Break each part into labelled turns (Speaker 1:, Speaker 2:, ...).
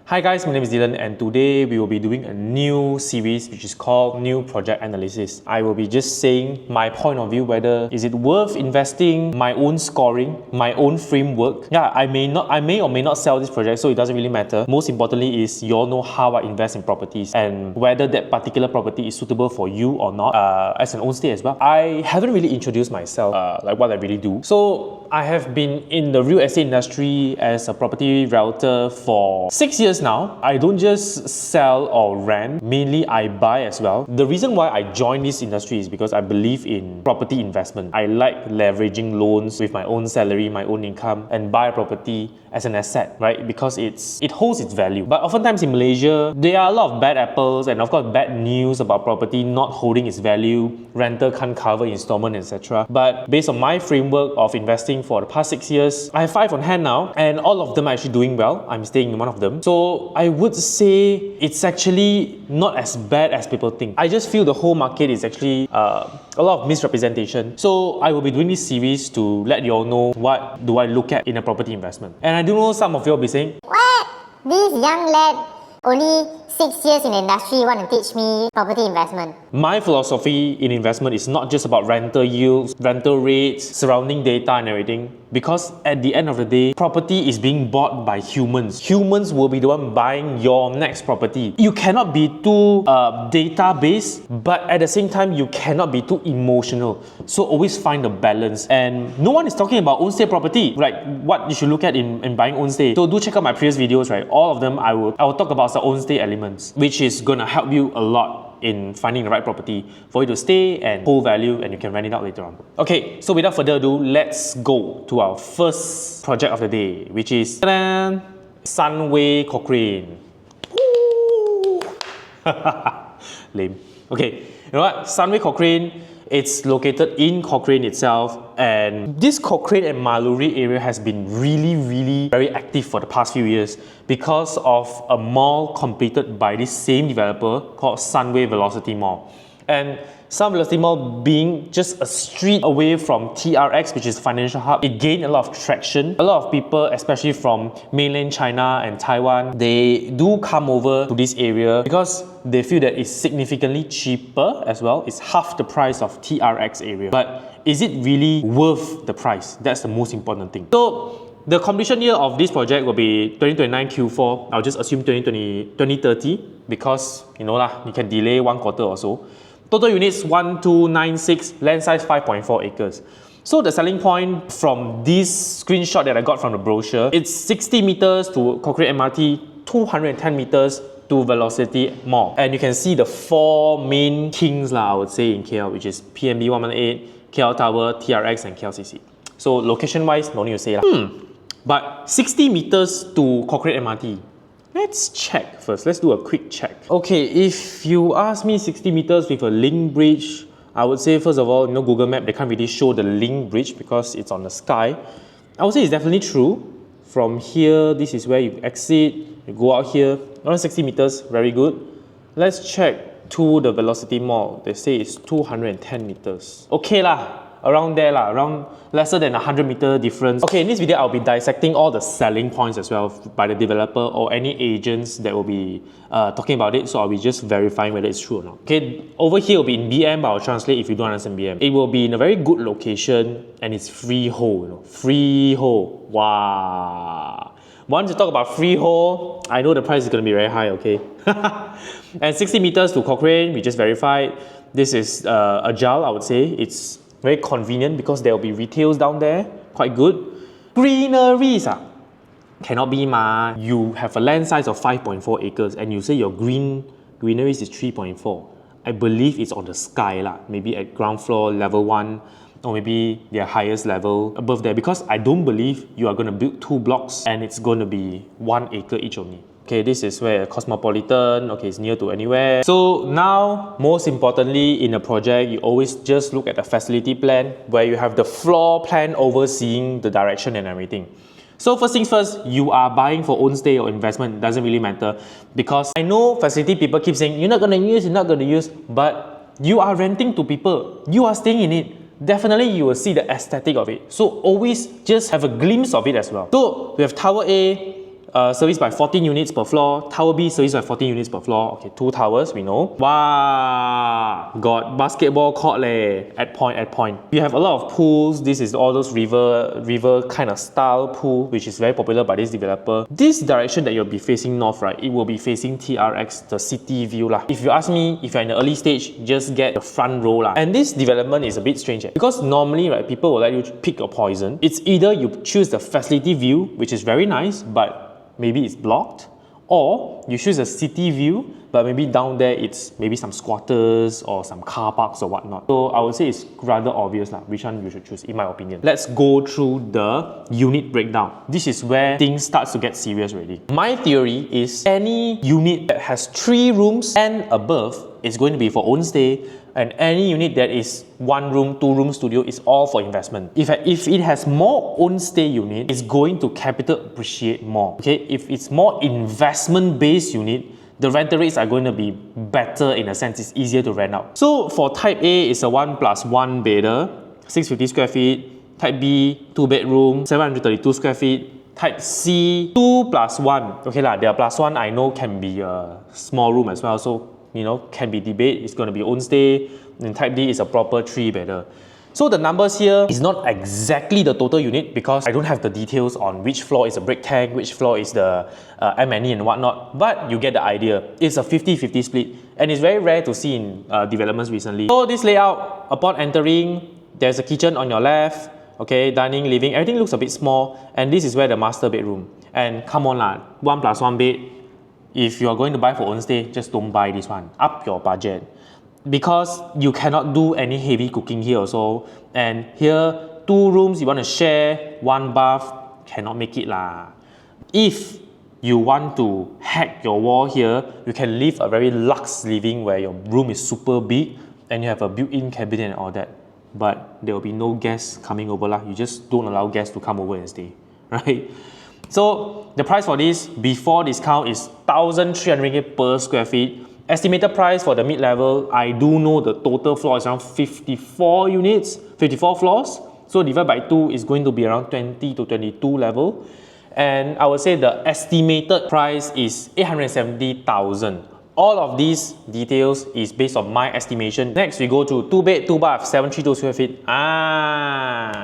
Speaker 1: Hi guys, my name is Dylan and today we will be doing a new series which is called New Project Analysis. I will be just saying my point of view whether is it worth investing, my own scoring, my own framework. Yeah, I may or may not sell this project, so it doesn't really matter. Most importantly is you all know how I invest in properties and whether that particular property is suitable for you or not as an own stay as well. I haven't really introduced myself like what I really do. So I have been in the real estate industry as a property realtor for 6 years now. I don't just sell or rent, mainly I buy as well. The reason why I joined this industry is because I believe in property investment. I like leveraging loans with my own salary, my own income, and buy a property as an asset, right? Because it holds its value. But oftentimes in Malaysia, there are a lot of bad apples and of course bad news about property not holding its value, rental can't cover installment, etc. But based on my framework of investing for the past 6 years, I have 5 on hand now and all of them are actually doing well. I'm staying in one of them. So I would say it's actually not as bad as people think. I just feel the whole market is actually a lot of misrepresentation. So I will be doing this series to let you all know what do I look at in a property investment. And I do know some of you will be saying,
Speaker 2: "What? This young lad, only 6 years in the industry, want to teach me property investment?"
Speaker 1: My philosophy in investment is not just about rental yields, rental rates, surrounding data and everything. Because at the end of the day, property is being bought by humans. Humans will be the one buying your next property. You cannot be too data-based, but at the same time, you cannot be too emotional. So always find a balance. And no one is talking about own stay property, like what you should look at in buying own stay. So do check out my previous videos, right? All of them, I will talk about the own stay elements, which is gonna help you a lot in finding the right property for you to stay and hold value, and you can rent it out later on. Okay, so without further ado, let's go to our first project of the day, which is Sunway Cochrane. Lame. Okay, you know what? Sunway Cochrane, it's located in Cochrane itself, and this Cochrane and Maluri area has been really very active for the past few years because of a mall completed by this same developer called Sunway Velocity Mall. And Sun Velocity Mall being just a street away from TRX, which is financial hub, it gained a lot of traction. A lot of people, especially from mainland China and Taiwan, they do come over to this area because they feel that it's significantly cheaper as well. It's half the price of TRX area. But is it really worth the price? That's the most important thing. So the completion year of this project will be 2029 Q4. I'll just assume 2030 because, you know lah, you can delay 1 quarter or so. Total units 1296, land size 5.4 acres. So the selling point from this screenshot that I got from the brochure, it's 60 meters to Cochrane MRT, 210 meters to Velocity Mall. And you can see the 4 main kings I would say in KL, which is PMB 118, KL Tower, TRX and KLCC. So location wise, no need to say lah. But 60 meters to Cochrane MRT. Let's check first. Let's do a quick check. Okay, if you ask me 60 meters with a link bridge, I would say first of all, you know, Google Map, they can't really show the link bridge because it's on the sky. I would say it's definitely true. From here, this is where you exit, you go out here, around 60 meters, very good. Let's check to the Velocity Mall. They say it's 210 meters. Okay lah. Around there lah, around lesser than 100 meter difference. Okay, in this video, I'll be dissecting all the selling points as well by the developer or any agents that will be talking about it. So I'll be just verifying whether it's true or not. Okay, over here will be in BM, but I'll translate if you don't understand BM. It will be in a very good location and it's freehold, you know, freehold. Wow. Once you talk about freehold, I know the price is going to be very high, okay? And 60 meters to Cochrane, we just verified. This is agile, I would say. It's very convenient because there will be retails down there, quite good. Greeneries cannot be ma. You have a land size of 5.4 acres and you say your greeneries is 3.4. I believe it's on the sky lah, maybe at ground floor, level 1, or maybe their highest level above there, because I don't believe you are going to build 2 blocks and it's going to be 1 acre each only. Okay, this is where Cosmopolitan, okay, it's near to anywhere. So now, most importantly in a project, you always just look at the facility plan where you have the floor plan overseeing the direction and everything. So first things first, you are buying for own stay or investment, doesn't really matter, because I know facility people keep saying, you're not going to use, but you are renting to people, you are staying in it. Definitely you will see the aesthetic of it. So always just have a glimpse of it as well. So we have Tower A, serviced by 14 units per floor. Tower B serviced by 14 units per floor. Okay, 2 towers, we know. Wow, got basketball court leh, at point. You have a lot of pools. This is all those river kind of style pool, which is very popular by this developer. This direction that you'll be facing north, right, it will be facing TRX, the city view lah. If you ask me, if you're in the early stage, just get the front row lah. And this development is a bit strange because normally, right, people will let you pick your poison. It's either you choose the facility view, which is very nice, but maybe it's blocked, or you choose a city view, but maybe down there it's maybe some squatters or some car parks or whatnot. So I would say it's rather obvious lah, which one you should choose, in my opinion. Let's go through the unit breakdown. This is where things start to get serious already. My theory is any unit that has 3 rooms and above is going to be for own stay, and any unit that is 1 room, 2 room studio is all for investment. If it has more own stay unit, it's going to capital appreciate more. Okay, if it's more investment based unit, the rental rates are going to be better in a sense, it's easier to rent out. So for type A, it's a 1+1 bedder, 650 square feet. Type B, 2 bedroom, 732 square feet. Type C, 2+1. Okay lah, their +1 I know can be a small room as well, so you know, can be debate. It's going to be own stay. And type D is a proper 3-bedder. So the numbers here is not exactly the total unit because I don't have the details on which floor is a brick tank, which floor is the M&E and whatnot, but you get the idea. It's a 50-50 split, and it's very rare to see in developments recently. So this layout, upon entering, there's a kitchen on your left, okay, dining, living, everything looks a bit small, and this is where the master bedroom. And come on lah, 1+1 bed. If you are going to buy for own stay, just don't buy this one. Up your budget. Because you cannot do any heavy cooking here also. And here, 2 rooms you want to share, 1 bath, cannot make it lah. If you want to hack your wall here, you can live a very luxe living where your room is super big and you have a built-in cabinet and all that. But there will be no guests coming over lah. You just don't allow guests to come over and stay, right? So the price for this before discount is 1,300 ringgit per square feet. Estimated price for the mid-level, I do know the total floor is around 54 units, 54 floors. So divided by 2 is going to be around 20 to 22 level. And I would say the estimated price is 870,000. All of these details is based on my estimation. Next, we go to 2 bed, 2 bath, 732 square feet.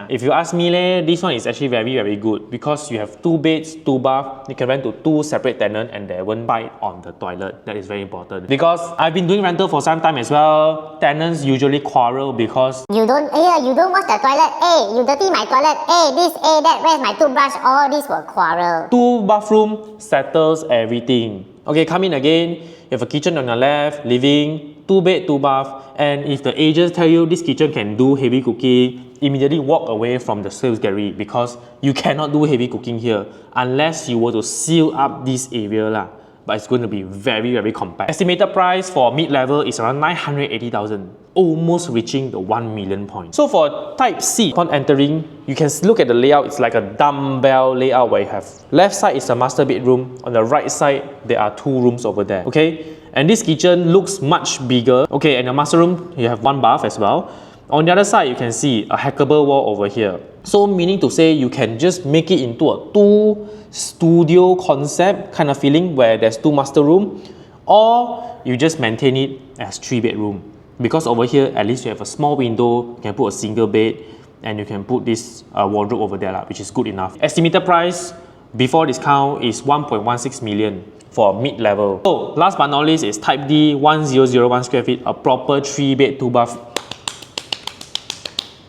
Speaker 1: If you ask me, this one is actually very, very good because you have 2 beds, 2 bath. You can rent to 2 separate tenants and they won't fight on the toilet. That is very important. Because I've been doing rental for some time as well. Tenants usually quarrel because
Speaker 2: you don't wash the toilet. Hey, you dirty my toilet. Hey, this, hey, that, where's my toothbrush? All this will quarrel.
Speaker 1: 2 bathroom settles everything. Okay, come in again. You have a kitchen on your left, living, 2 bed, 2 bath. And if the agents tell you this kitchen can do heavy cooking, immediately walk away from the sales gallery because you cannot do heavy cooking here unless you were to seal up this area lah. But it's going to be very, very compact. Estimated price for mid-level is around 980,000, almost reaching the 1 million point. So for type C, upon entering, you can look at the layout. It's like a dumbbell layout where you have left side is a master bedroom. On the right side, there are 2 rooms over there. Okay, and this kitchen looks much bigger. Okay, and the master room, you have 1 bath as well. On the other side, you can see a hackable wall over here. So meaning to say you can just make it into a 2 studio concept kind of feeling where there's 2 master room, or you just maintain it as 3 bedroom. Because over here, at least you have a small window, you can put a single bed, and you can put this wardrobe over there, which is good enough. Estimated price before discount is 1.16 million for mid-level. So last but not least is type D, 1001 square feet, a proper 3 bed, 2 bath.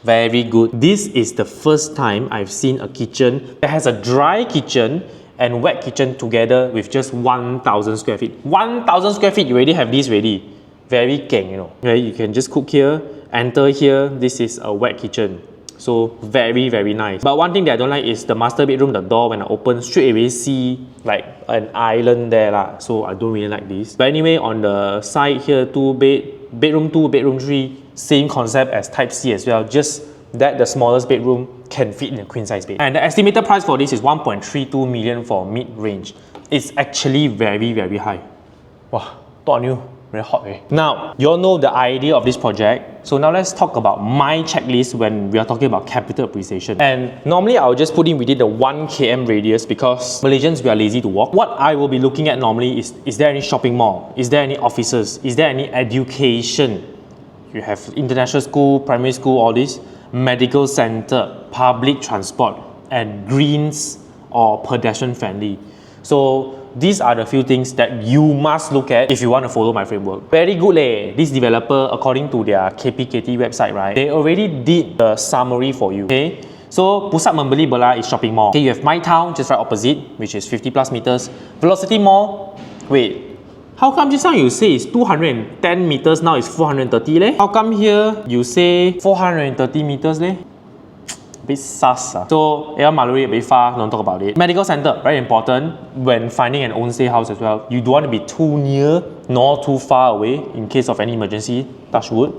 Speaker 1: Very good. This is the first time I've seen a kitchen that has a dry kitchen and wet kitchen together with just 1,000 square feet. 1,000 square feet, you already have this ready. Very keng, you know. Okay, you can just cook here, enter here. This is a wet kitchen. So very, very nice. But one thing that I don't like is the master bedroom, the door when I open, straight away see like an island there lah. So I don't really like this. But anyway, on the side here, bedroom 2, bedroom 3, same concept as type C as well, just that the smallest bedroom can fit in a queen size bed. And the estimated price for this is 1.32 million for mid-range. It's actually very, very high. Wow, thought I knew very hot. Now, you all know the idea of this project. So now let's talk about my checklist when we are talking about capital appreciation. And normally I'll just put in within the 1 km radius because Malaysians, we are lazy to walk. What I will be looking at normally is there any shopping mall? Is there any offices? Is there any education? You have international school, primary school, all this, medical center, public transport, and greens or pedestrian friendly. So these are the few things that you must look at if you want to follow my framework. Very good leh. This developer, according to their KPKT website, right, they already did the summary for you. Okay. So pusat membeli bela is shopping mall. Okay, you have My Town just right opposite, which is 50 plus meters. Velocity Mall. Wait. How come just now you say it's 210 meters, now it's 430 leh? How come here you say 430 meters leh? A bit sus. So, Mallory a bit far, don't talk about it. Medical center, very important when finding an own stay house as well. You don't want to be too near nor too far away in case of any emergency, touch wood.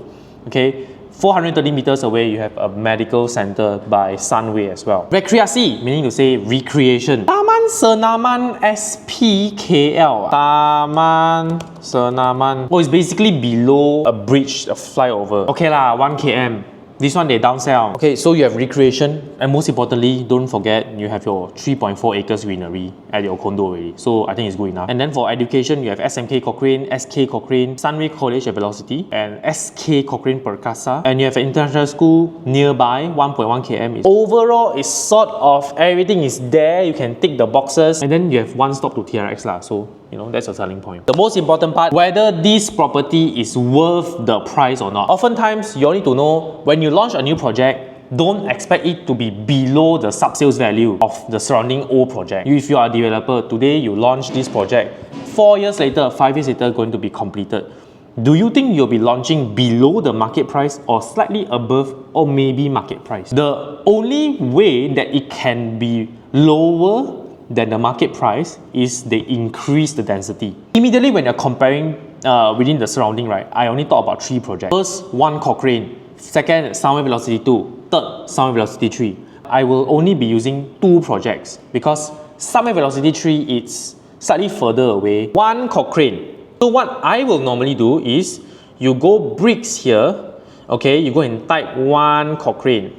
Speaker 1: Okay, 430 meters away, you have a medical center by Sunway as well. Rekreasi, meaning to say recreation. Taman Senaman SPKL. Taman Senaman. Oh, it's basically below a bridge, a flyover. Okay lah, 1 km. This one they downsell. Okay, so you have recreation, and most importantly, don't forget you have your 3.4 acres greenery at your condo already. So I think it's good enough. And then for education, you have SMK Cochrane, SK Cochrane, Sunway College at Velocity, and SK Cochrane Perkasa. And you have an international school nearby, 1.1 km. Overall, it's sort of everything is there. You can tick the boxes, and then you have one stop to TRX lah. So you know, that's a selling point. The most important part, whether this property is worth the price or not. Oftentimes, you need to know when you launch a new project, don't expect it to be below the sub-sales value of the surrounding old project. If you are a developer, today you launch this project, 4 years later, 5 years later, going to be completed. Do you think you'll be launching below the market price or slightly above or maybe market price? The only way that it can be lower than the market price is they increase the density. Immediately when you're comparing within the surrounding, right, I only talk about 3 projects. First, 1 Cochrane. Second, Sunway Velocity 2. Third, Sunway Velocity 3. I will only be using 2 projects because Sunway Velocity 3 is slightly further away. 1 Cochrane. So what I will normally do is you go bricks here, okay, you go and type 1 Cochrane.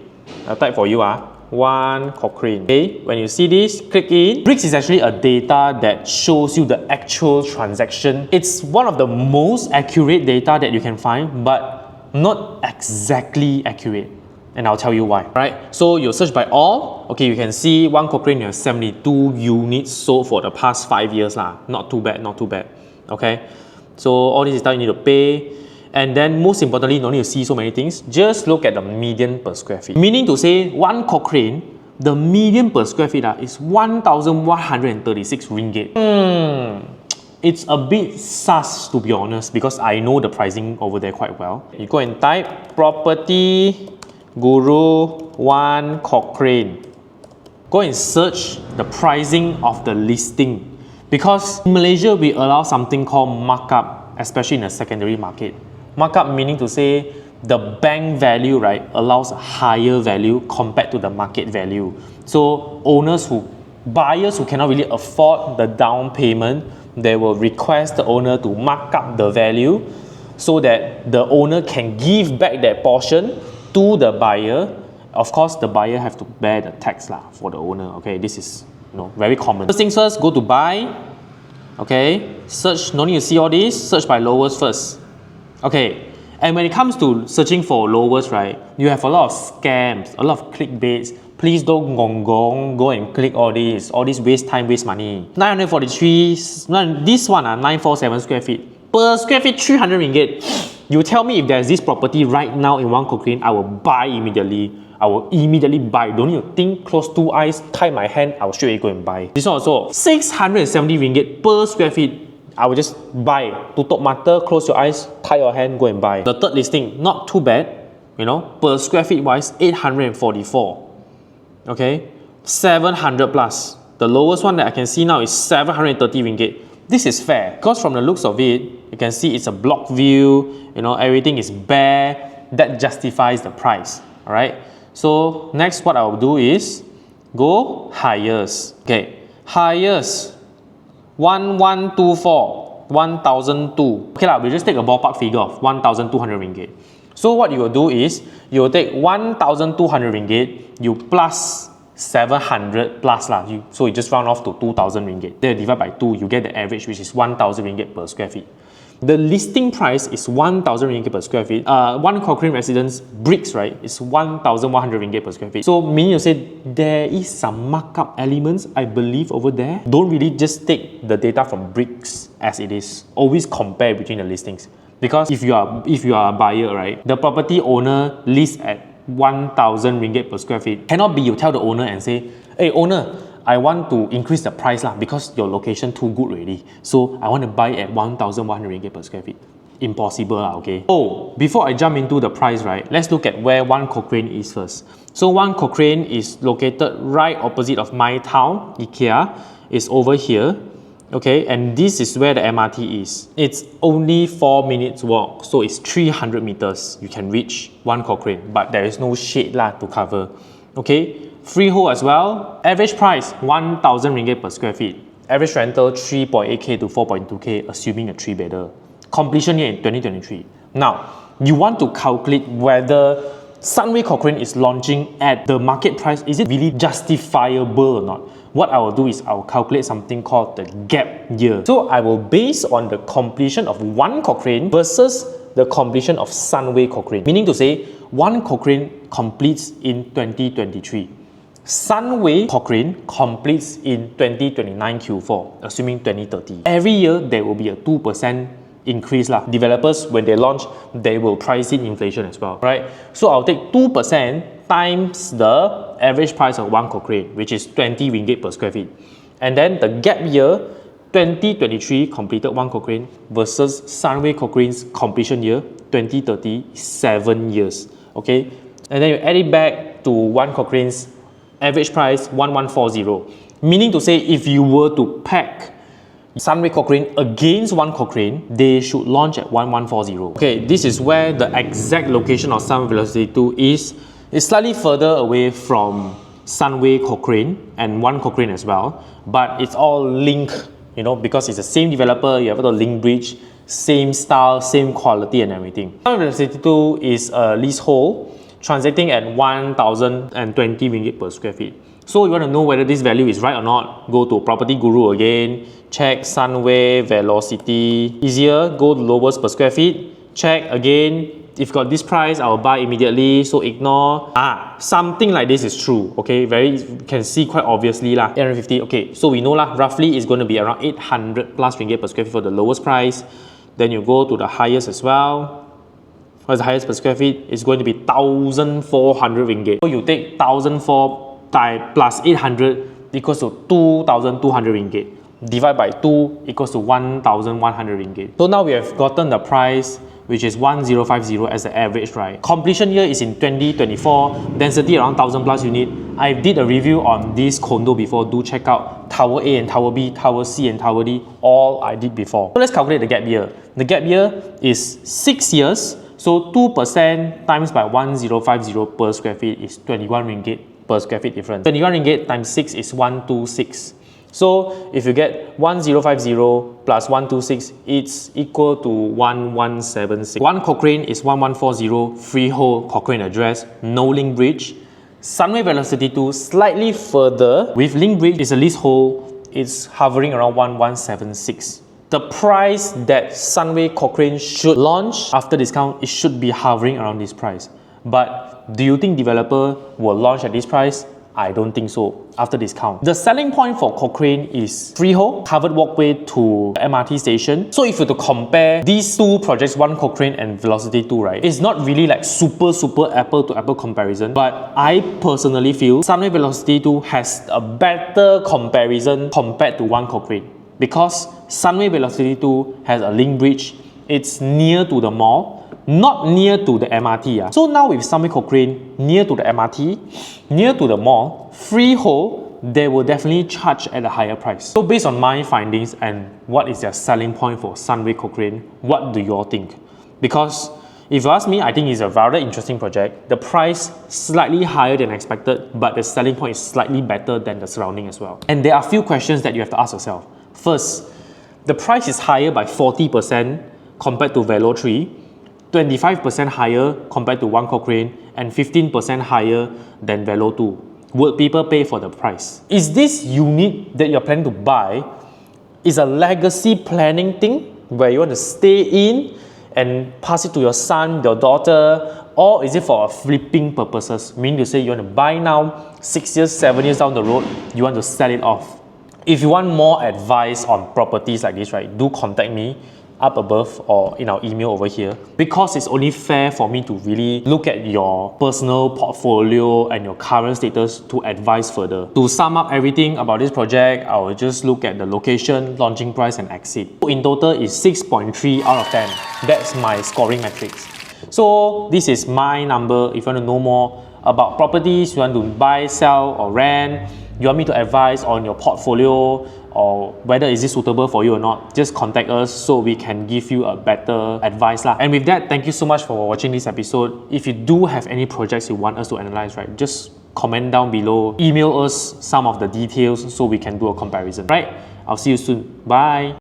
Speaker 1: I'll type for you 1 Cochrane. Okay, when you see this, click in. Bricks is actually a data that shows you the actual transaction. It's one of the most accurate data that you can find, but not exactly accurate. And I'll tell you why. Right? So you search by all. Okay, you can see 1 Cochrane, you have 72 units sold for the past 5 years lah. Not too bad, not too bad. Okay, so all this is done, you need to pay. And then most importantly, no need to see so many things. Just look at the median per square feet. Meaning to say, 1 Cochrane, the median per square feet is 1,136 ringgit. It's a bit sus to be honest because I know the pricing over there quite well. You go and type property guru 1 Cochrane. Go and search the pricing of the listing. Because in Malaysia, we allow something called markup, especially in the secondary market. Markup meaning to say the bank value, right, allows a higher value compared to the market value. So buyers who cannot really afford the down payment, they will request the owner to mark up the value so that the owner can give back that portion to the buyer. Of course, the buyer have to bear the tax for the owner. Okay, this is very common. First things first, go to buy. Okay, search, no need to see all this, search by lowest first. Okay, and when it comes to searching for lowest, right, you have a lot of scams, a lot of clickbaits. Please don't go and click all this waste time, waste money. 943, this one 947 square feet. Per square feet, 300 ringgit. You tell me if there's this property right now in 1 Cochrane, I will buy immediately. I will immediately buy. Don't need to think, close 2 eyes, tie my hand, I will straight away go and buy. This one also, 670 ringgit per square feet. I will just buy. Tutup mata, close your eyes, tie your hand, go and buy. The third listing, not too bad. Per square feet wise, 844. Okay, 700 plus. The lowest one that I can see now is 730 ringgit. This is fair because from the looks of it, you can see it's a block view. Everything is bare. That justifies the price. All right. So next, what I will do is go highest. Okay, highest 1124. 1,002. Okay lah, we'll just take a ballpark figure of 1,200 ringgit. So what you will do is, you will take 1,200 ringgit, you plus 700 plus lah. So you just round off to 2,000 ringgit. Then you divide by 2, you get the average, which is 1,000 ringgit per square feet. The listing price is 1,000 ringgit per square feet. One Cochrane residence bricks, right, is 1,100 ringgit per square feet. So meaning to say there is some markup elements, I believe, over there. Don't really just take the data from bricks as it is. Always compare between the listings. Because if you are a buyer, right, the property owner lists at 1,000 ringgit per square feet. Cannot be you tell the owner and say, hey owner, I want to increase the price lah because your location too good already. So I want to buy at 1,100 ringgit per square feet. Impossible lah, okay? Oh, before I jump into the price, right, let's look at where One Cochrane is first. So One Cochrane is located right opposite of my town, IKEA. It's over here. Okay, and this is where the MRT is. It's only 4 minutes walk, so it's 300 meters. You can reach One Cochrane, but there is no shade lah to cover. Okay, freehold as well. Average price 1,000 ringgit per square feet. Average rental 3.8k to 4.2k, assuming a 3-bedder. Completion year in 2023. Now, you want to calculate whether Sunway Cochrane is launching at the market price. Is it really justifiable or not? What I will do is I will calculate something called the gap year. So I will base on the completion of One Cochrane versus the completion of Sunway Cochrane. Meaning to say, One Cochrane completes in 2023. Sunway Cochrane completes in 2029 Q4, assuming 2030. Every year, there will be a 2% increase lah. Developers, when they launch, they will price in inflation as well, right? So I'll take 2% times the average price of One Cochrane, which is 20 ringgit per square feet. And then the gap year, 2023 completed One Cochrane versus Sunway Cochrane's completion year, 2030, 7 years, okay? And then you add it back to One Cochrane's average price, 1,140. Meaning to say, if you were to pack Sunway Cochrane against One Cochrane, they should launch at 1,140. Okay, this is where the exact location of Sunway Velocity 2 is. It's slightly further away from Sunway Cochrane and One Cochrane as well, but it's all linked, you know, because it's the same developer, you have the link bridge, same style, same quality and everything. Sunway Velocity 2 is a leasehold, transacting at 1,020 ringgit per square feet. So you want to know whether this value is right or not, go to Property Guru again, check Sunway Velocity. Easier, go to lowest per square feet, check again. If got this price, I will buy immediately, so ignore. Something like this is true, okay? You can see quite obviously lah, 850, okay. So we know lah, roughly it's going to be around 800 plus ringgit per square feet for the lowest price. Then you go to the highest as well. What's the highest per square feet? It's going to be 1,400 ringgit. So you take 1,400 plus 800 equals to 2,200 ringgit. Divide by 2 equals to 1,100 ringgit. So now we have gotten the price, which is 1,050 as the average, right? Completion year is in 2024, density around 1,000 plus unit. I did a review on this condo before. Do check out Tower A and Tower B, Tower C and Tower D, all I did before. So let's calculate the gap year. The gap year is 6 years, so 2% times by 1,050 per square feet is 21 ringgit per square feet difference. 21 ringgit times 6 is 126. So if you get 1,050 plus 126, it's equal to 1,176. One Cochrane is 1,140, freehold Cochrane address, no link bridge. Sunway Velocity 2, slightly further, with link bridge, is a leasehold, it's hovering around 1,176. The price that Sunway Cochrane should launch after discount, it should be hovering around this price. But do you think developer will launch at this price? I don't think so after discount. The selling point for Cochrane is freehold, covered walkway to the MRT station. So if you were to compare these two projects, One Cochrane and Velocity 2, right, it's not really like super apple to apple comparison. But I personally feel Sunway Velocity 2 has a better comparison compared to One Cochrane. Because Sunway Velocity 2 has a link bridge, it's near to the mall, not near to the MRT. So now with Sunway Cochrane near to the MRT, near to the mall, freehold, they will definitely charge at a higher price. So based on my findings and what is their selling point for Sunway Cochrane, what do you all think? Because if you ask me, I think it's a rather interesting project. The price slightly higher than expected, but the selling point is slightly better than the surrounding as well. And there are a few questions that you have to ask yourself. First, the price is higher by 40% compared to Velo 3, 25% higher compared to one Cochrane, and 15% higher than Velo 2. Would people pay for the price? Is this unit that you're planning to buy is a legacy planning thing where you want to stay in and pass it to your son, your daughter, or is it for flipping purposes? Meaning to say you want to buy now, 6 years, 7 years down the road, you want to sell it off. If you want more advice on properties like this, right, do contact me up above or in our email over here, because it's only fair for me to really look at your personal portfolio and your current status to advise further. To sum up everything about this project, I will just look at the location, launching price and exit. In total is 6.3 out of 10. That's my scoring metrics. So this is my number. If you want to know more about properties, you want to buy, sell or rent, you want me to advise on your portfolio or whether is this suitable for you or not, just contact us so we can give you a better advice lah. And with that, thank you so much for watching this episode. If you do have any projects you want us to analyze, right, just comment down below, email us some of the details so we can do a comparison, right? I'll see you soon. Bye.